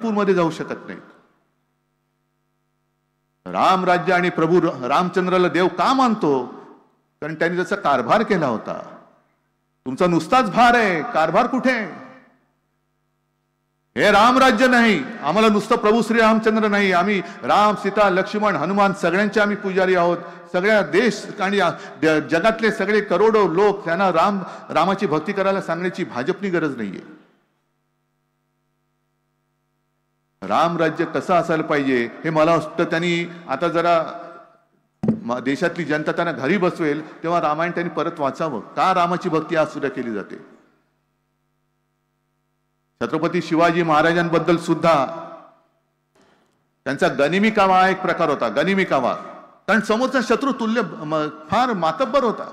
पंढरपूरमध्ये जाऊ शकत नाहीत. राम राज्य आणि प्रभू रामचंद्राला देव का मानतो? कारण त्यांनी जसा कारभार केला होता. तुमचा नुसताच भार आहे, कारभार कुठे? हे राम राज्य नाही. आम्हाला नुसतं प्रभू श्री रामचंद्र नाही, आम्ही राम, सीता, लक्ष्मण, हनुमान सगळ्यांचे आम्ही पुजारी आहोत. सगळ्या देश आणि जगातले सगळे करोडो लोक त्यांना रामाची भक्ती करायला सांगण्याची भाजपनी गरज नाहीये. राम राज्य कसं असायला पाहिजे हे मला वाटतं त्यांनी आता जरा देशातली जनता त्यांना घरी बसवेल तेव्हा रामायण त्यांनी परत वाचावं. का रामाची भक्ती आज सुद्धा केली जाते? छत्रपती शिवाजी महाराजांबद्दल सुद्धा त्यांचा गनिमी कावा एक प्रकार होता. गनिमी कावा, कारण समोरचा शत्रू तुल्य फार मातब्बर होता.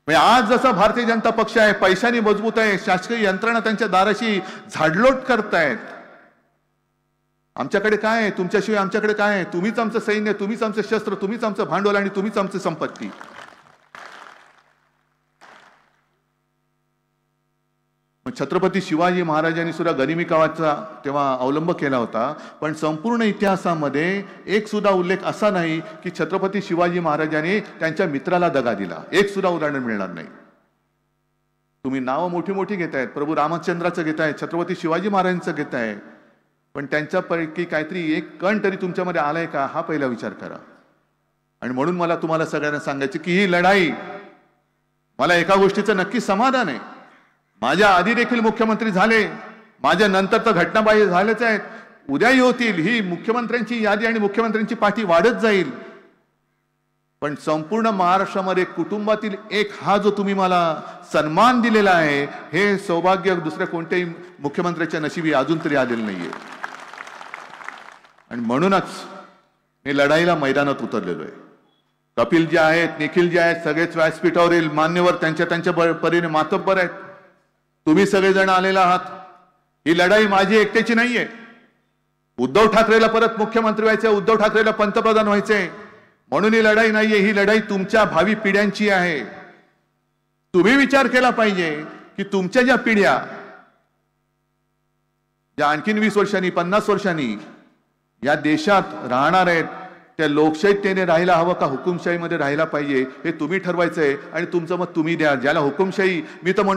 म्हणजे आज जसा भारतीय जनता पक्ष आहे, पैशाने मजबूत आहे, शासकीय यंत्रणा त्यांच्या दाराशी झाडलोट करतायत. आमच्याकडे काय आहे? तुमच्याशिवाय आमच्याकडे काय आहे? तुम्हीच आमचं सैन्य, तुम्हीच आमचं शस्त्र, तुम्हीच आमचं भांडवल आणि तुम्हीच आमची संपत्ती. छत्रपती शिवाजी महाराजांनी सुद्धा गनिमी कावाचा तेव्हा अवलंब केला होता. पण संपूर्ण इतिहासामध्ये एक सुद्धा उल्लेख असा नाही की छत्रपती शिवाजी महाराजांनी त्यांच्या मित्राला दगा दिला. एक सुद्धा उदाहरण मिळणार नाही. तुम्ही नावं मोठी मोठी घेतायत, प्रभू रामचंद्राचं घेताय, छत्रपती शिवाजी महाराजांचं घेताय, पण त्यांच्यापैकी काहीतरी एक कण तरी तुमच्यामध्ये आलाय का हा पहिला विचार करा. आणि म्हणून मला तुम्हाला सगळ्यांना सांगायचं की ही लढाई, मला एका गोष्टीचं नक्की समाधान आहे. माझ्या आधी देखील मुख्यमंत्री झाले, माझ्या नंतर तर घटनाबाह्य झालेच आहेत, उद्याही होतील. ही मुख्यमंत्र्यांची यादी आणि मुख्यमंत्र्यांची पाठी वाढत जाईल. पण संपूर्ण महाराष्ट्रामध्ये कुटुंबातील एक हा जो तुम्ही मला सन्मान दिलेला आहे, हे सौभाग्य दुसऱ्या कोणत्याही मुख्यमंत्र्याच्या नशिबी अजून तरी आलेलं नाहीये. आणि म्हणूनच मी लढाईला मैदानात उतरलेलो आहे. कपिल जे आहेत, निखिल जे आहेत, सगळेच व्यासपीठावर येईल, मान्यवर त्यांच्या त्यांच्या परीने मातब्बर आहेत. तुम्ही सगळेजण आलेला आहात. ही लढाई माझी एकट्याची नाहीये. उद्धव ठाकरेला परत मुख्यमंत्री व्हायचंय, उद्धव ठाकरेला पंतप्रधान व्हायचंय, म्हणून ही लढाई नाहीये. ही लढाई तुमच्या भावी पिढ्यांची आहे. तुम्ही विचार केला पाहिजे की तुमच्या ज्या पिढ्या ज्या आणखीन 20 वर्षांनी 50 वर्षांनी या देशात राहणार आहेत, त्या लोकशाहीतेने राहायला हवं का हुकुमशाहीमध्ये राहायला पाहिजे हे तुम्ही ठरवायचंय. आणि तुमचं मत तुम्ही द्या. ज्याला हुकुमशाही, मी तर